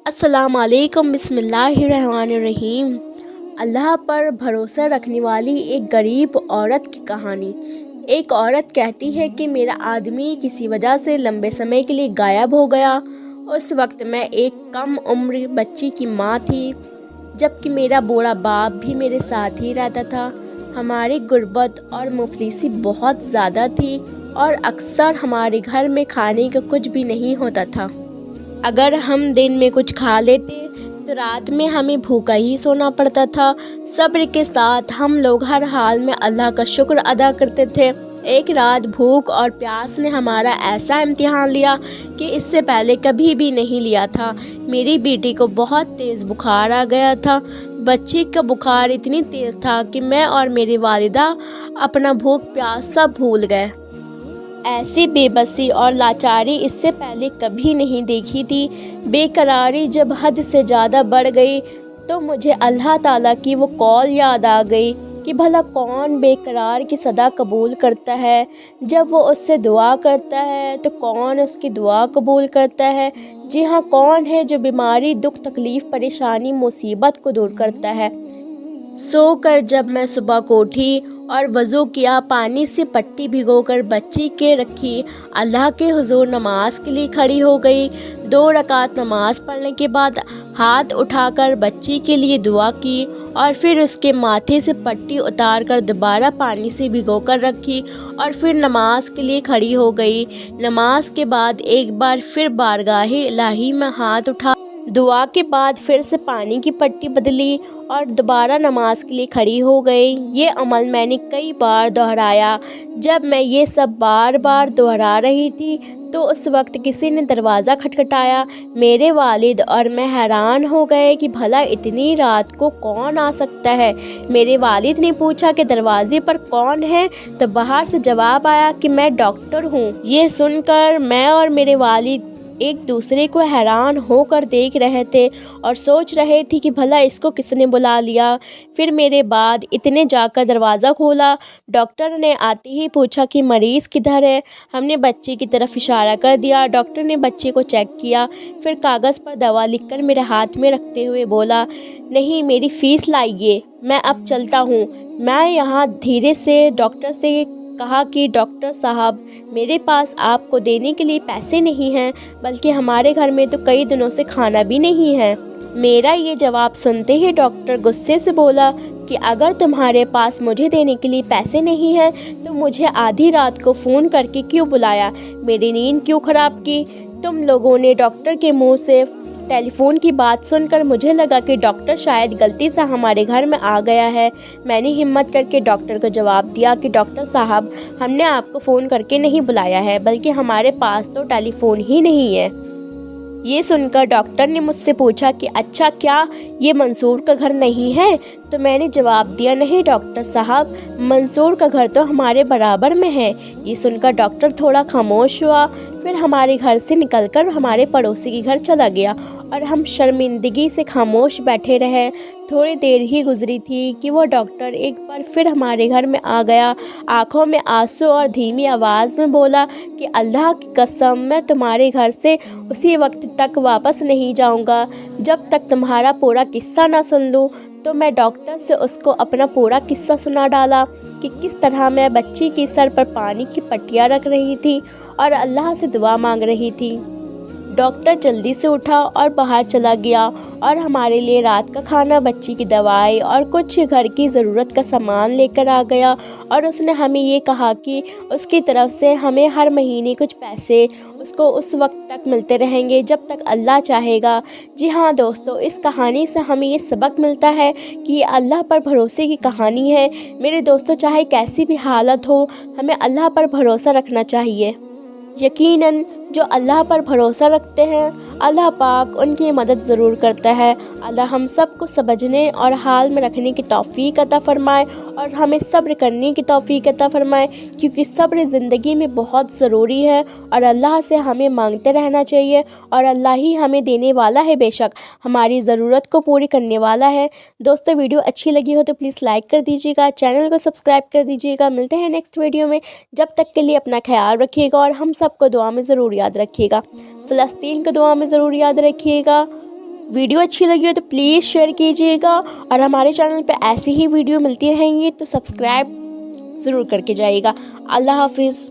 السلام علیکم، بسم اللہ الرحمن الرحیم۔ اللہ پر بھروسہ رکھنے والی ایک غریب عورت کی کہانی۔ ایک عورت کہتی ہے کہ میرا آدمی کسی وجہ سے لمبے سمے کے لیے غائب ہو گیا۔ اس وقت میں ایک کم عمر بچی کی ماں تھی، جبکہ میرا بوڑھا باپ بھی میرے ساتھ ہی رہتا تھا۔ ہماری غربت اور مفلسی بہت زیادہ تھی اور اکثر ہمارے گھر میں کھانے کا کچھ بھی نہیں ہوتا تھا۔ اگر ہم دن میں کچھ کھا لیتے تو رات میں ہمیں بھوکا ہی سونا پڑتا تھا۔ صبر کے ساتھ ہم لوگ ہر حال میں اللہ کا شکر ادا کرتے تھے۔ ایک رات بھوک اور پیاس نے ہمارا ایسا امتحان لیا کہ اس سے پہلے کبھی بھی نہیں لیا تھا۔ میری بیٹی کو بہت تیز بخار آ گیا تھا۔ بچی کا بخار اتنی تیز تھا کہ میں اور میری والدہ اپنا بھوک پیاس سب بھول گئے۔ ایسی بے بسی اور لاچاری اس سے پہلے کبھی نہیں دیکھی تھی۔ بے قراری جب حد سے زیادہ بڑھ گئی تو مجھے اللہ تعالیٰ کی وہ قول یاد آ گئی کہ بھلا کون بے قرار کی صدا قبول کرتا ہے؟ جب وہ اس سے دعا کرتا ہے تو کون اس کی دعا قبول کرتا ہے؟ جی ہاں، کون ہے جو بیماری، دکھ، تکلیف، پریشانی، مصیبت کو دور کرتا ہے؟ سو کر جب میں صبح کو اٹھی اور وضو کیا، پانی سے پٹی بھگو کر بچی کے رکھی، اللہ کے حضور نماز کے لیے کھڑی ہو گئی۔ 2 رکعت نماز پڑھنے کے بعد ہاتھ اٹھا کر بچی کے لیے دعا کی اور پھر اس کے ماتھے سے پٹی اتار کر دوبارہ پانی سے بھگو کر رکھی اور پھر نماز کے لیے کھڑی ہو گئی۔ نماز کے بعد ایک بار پھر بارگاہ الہی میں ہاتھ اٹھا دعا کے بعد پھر سے پانی کی پٹی بدلی اور دوبارہ نماز کے لیے کھڑی ہو گئی۔ یہ عمل میں نے کئی بار دہرایا۔ جب میں یہ سب بار بار دہرا رہی تھی تو اس وقت کسی نے دروازہ کھٹکھٹایا۔ میرے والد اور میں حیران ہو گئے کہ بھلا اتنی رات کو کون آ سکتا ہے۔ میرے والد نے پوچھا کہ دروازے پر کون ہے تو باہر سے جواب آیا کہ میں ڈاکٹر ہوں۔ یہ سن کر میں اور میرے والد ایک دوسرے کو حیران ہو کر دیکھ رہے تھے اور سوچ رہے تھے کہ بھلا اس کو کس نے بلا لیا۔ پھر میرے بعد اتنے جا کر دروازہ کھولا۔ ڈاکٹر نے آتے ہی پوچھا کہ مریض کدھر ہے؟ ہم نے بچے کی طرف اشارہ کر دیا۔ ڈاکٹر نے بچے کو چیک کیا، پھر کاغذ پر دوا لکھ کر میرے ہاتھ میں رکھتے ہوئے بولا، نہیں، میری فیس لائیے، میں اب چلتا ہوں۔ میں یہاں دھیرے سے ڈاکٹر سے کہا کہ ڈاکٹر صاحب، میرے پاس آپ کو دینے کے لیے پیسے نہیں ہیں، بلکہ ہمارے گھر میں تو کئی دنوں سے کھانا بھی نہیں ہے۔ میرا یہ جواب سنتے ہی ڈاکٹر غصے سے بولا کہ اگر تمہارے پاس مجھے دینے کے لیے پیسے نہیں ہیں تو مجھے آدھی رات کو فون کر کے کیوں بلایا؟ میری نیند کیوں خراب کی؟ تم لوگوں نے ڈاکٹر کے منہ سے ٹیلی فون کی بات سن کر مجھے لگا کہ ڈاکٹر شاید غلطی سے ہمارے گھر میں آ گیا ہے۔ میں نے ہمت کر کے ڈاکٹر کو جواب دیا کہ ڈاکٹر صاحب، ہم نے آپ کو فون کر کے نہیں بلایا ہے، بلکہ ہمارے پاس تو ٹیلی فون ہی نہیں ہے۔ یہ سن کر ڈاکٹر نے مجھ سے پوچھا کہ اچھا، کیا یہ منصور کا گھر نہیں ہے؟ تو میں نے جواب دیا، نہیں ڈاکٹر صاحب، منصور کا گھر تو ہمارے برابر میں ہے۔ یہ سن کر ڈاکٹر تھوڑا خاموش ہوا، پھر ہمارے گھر سے نکل کر ہمارے پڑوسی کے گھر چلا گیا اور ہم شرمندگی سے خاموش بیٹھے رہے۔ تھوڑی دیر ہی گزری تھی کہ وہ ڈاکٹر ایک بار پھر ہمارے گھر میں آ گیا، آنکھوں میں آنسو اور دھیمی آواز میں بولا کہ اللہ کی قسم، میں تمہارے گھر سے اسی وقت تک واپس نہیں جاؤں گا جب تک تمہارا پورا قصہ نہ سن لوں۔ تو میں ڈاکٹر سے اس کو اپنا پورا قصہ سنا ڈالا کہ کس طرح میں بچی کی سر پر پانی کی پٹیاں رکھ رہی تھی اور اللہ سے دعا مانگ رہی تھی۔ ڈاکٹر جلدی سے اٹھا اور باہر چلا گیا اور ہمارے لیے رات کا کھانا، بچی کی دوائی اور کچھ گھر کی ضرورت کا سامان لے کر آ گیا، اور اس نے ہمیں یہ کہا کہ اس کی طرف سے ہمیں ہر مہینے کچھ پیسے اس کو اس وقت تک ملتے رہیں گے جب تک اللہ چاہے گا۔ جی ہاں دوستو، اس کہانی سے ہمیں یہ سبق ملتا ہے کہ یہ اللہ پر بھروسے کی کہانی ہے۔ میرے دوستو، چاہے کیسی بھی حالت ہو، ہمیں اللہ پر بھروسہ رکھنا چاہیے۔ یقیناً جو اللہ پر بھروسہ رکھتے ہیں، اللہ پاک ان کی مدد ضرور کرتا ہے۔ اللہ ہم سب کو سمجھنے اور حال میں رکھنے کی توفیق عطا فرمائے اور ہمیں صبر کرنے کی توفیق عطا فرمائے، کیونکہ صبر زندگی میں بہت ضروری ہے اور اللہ سے ہمیں مانگتے رہنا چاہیے، اور اللہ ہی ہمیں دینے والا ہے، بے شک ہماری ضرورت کو پوری کرنے والا ہے۔ دوستو، ویڈیو اچھی لگی ہو تو پلیز لائک کر دیجیے گا، چینل کو سبسکرائب کر دیجیے گا۔ ملتے ہیں نیکسٹ ویڈیو میں، جب تک کے لیے اپنا خیال رکھیے گا اور ہم سب کو دعا میں ضرور یاد رکھیے گا۔ فلسطین کو دعا میں ضرور یاد رکھیے گا۔ ویڈیو اچھی لگی ہو تو پلیز شیئر کیجیے گا، اور ہمارے چینل پہ ایسی ہی ویڈیو ملتی رہیں گی تو سبسکرائب ضرور کر کے جائیے گا۔ اللہ حافظ۔